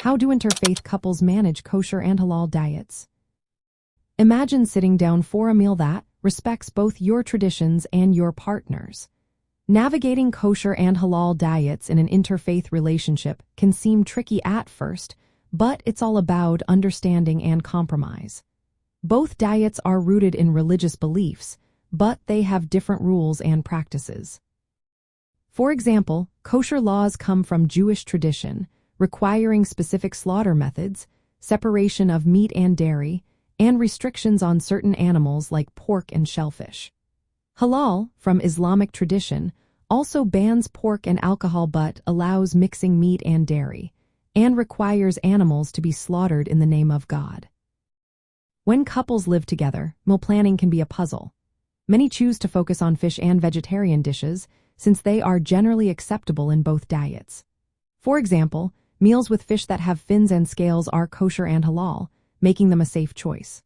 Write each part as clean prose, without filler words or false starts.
How do interfaith couples manage kosher and halal diets? Imagine sitting down for a meal that respects both your traditions and your partner's. Navigating kosher and halal diets in an interfaith relationship can seem tricky at first, but it's all about understanding and compromise. Both diets are rooted in religious beliefs, but they have different rules and practices. For example, kosher laws come from Jewish tradition, requiring specific slaughter methods, separation of meat and dairy, and restrictions on certain animals like pork and shellfish. Halal, from Islamic tradition, also bans pork and alcohol but allows mixing meat and dairy, and requires animals to be slaughtered in the name of God. When couples live together, meal planning can be a puzzle. Many choose to focus on fish and vegetarian dishes, since they are generally acceptable in both diets. For example, meals with fish that have fins and scales are kosher and halal, making them a safe choice.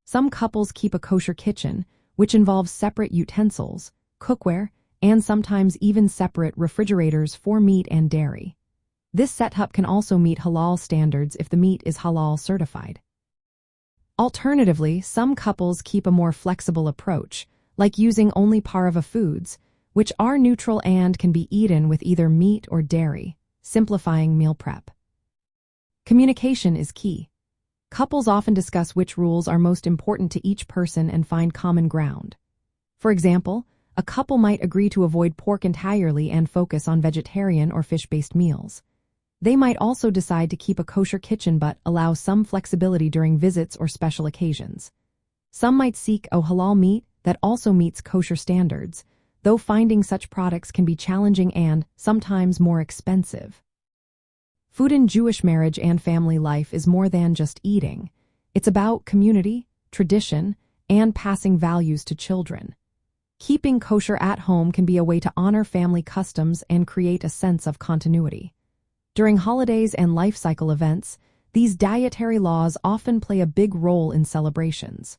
Some couples keep a kosher kitchen, which involves separate utensils, cookware, and sometimes even separate refrigerators for meat and dairy. This setup can also meet halal standards if the meat is halal certified. Alternatively, some couples keep a more flexible approach, like using only parva foods, which are neutral and can be eaten with either meat or dairy, simplifying meal prep. Communication is key. Couples often discuss which rules are most important to each person and find common ground. For example, a couple might agree to avoid pork entirely and focus on vegetarian or fish-based meals. They might also decide to keep a kosher kitchen but allow some flexibility during visits or special occasions. Some might seek a halal meat that also meets kosher standards, though finding such products can be challenging and sometimes more expensive. Food in Jewish marriage and family life is more than just eating. It's about community, tradition, and passing values to children. Keeping kosher at home can be a way to honor family customs and create a sense of continuity. During holidays and life cycle events, these dietary laws often play a big role in celebrations.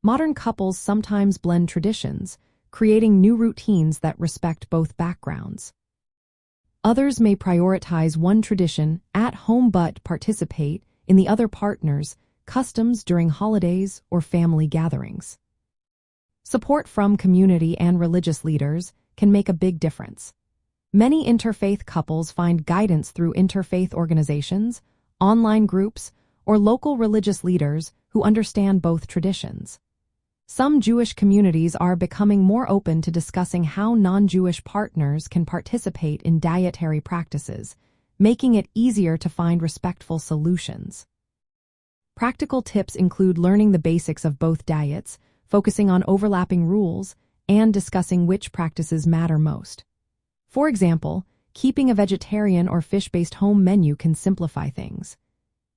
Modern couples sometimes blend traditions, creating new routines that respect both backgrounds. Others may prioritize one tradition at home but participate in the other partner's customs during holidays or family gatherings. Support from community and religious leaders can make a big difference. Many interfaith couples find guidance through interfaith organizations, online groups, or local religious leaders who understand both traditions. Some Jewish communities are becoming more open to discussing how non-Jewish partners can participate in dietary practices, making it easier to find respectful solutions. Practical tips include learning the basics of both diets, focusing on overlapping rules, and discussing which practices matter most. For example, keeping a vegetarian or fish-based home menu can simplify things.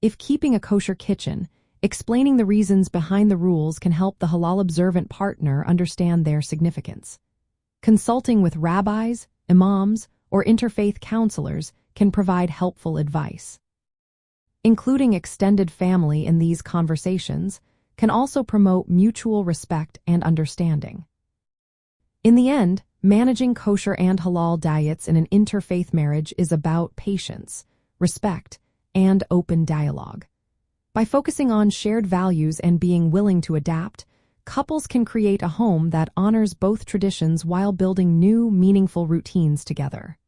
If keeping a kosher kitchen, explaining the reasons behind the rules can help the halal-observant partner understand their significance. Consulting with rabbis, imams, or interfaith counselors can provide helpful advice. Including extended family in these conversations can also promote mutual respect and understanding. In the end, managing kosher and halal diets in an interfaith marriage is about patience, respect, and open dialogue. By focusing on shared values and being willing to adapt, couples can create a home that honors both traditions while building new, meaningful routines together.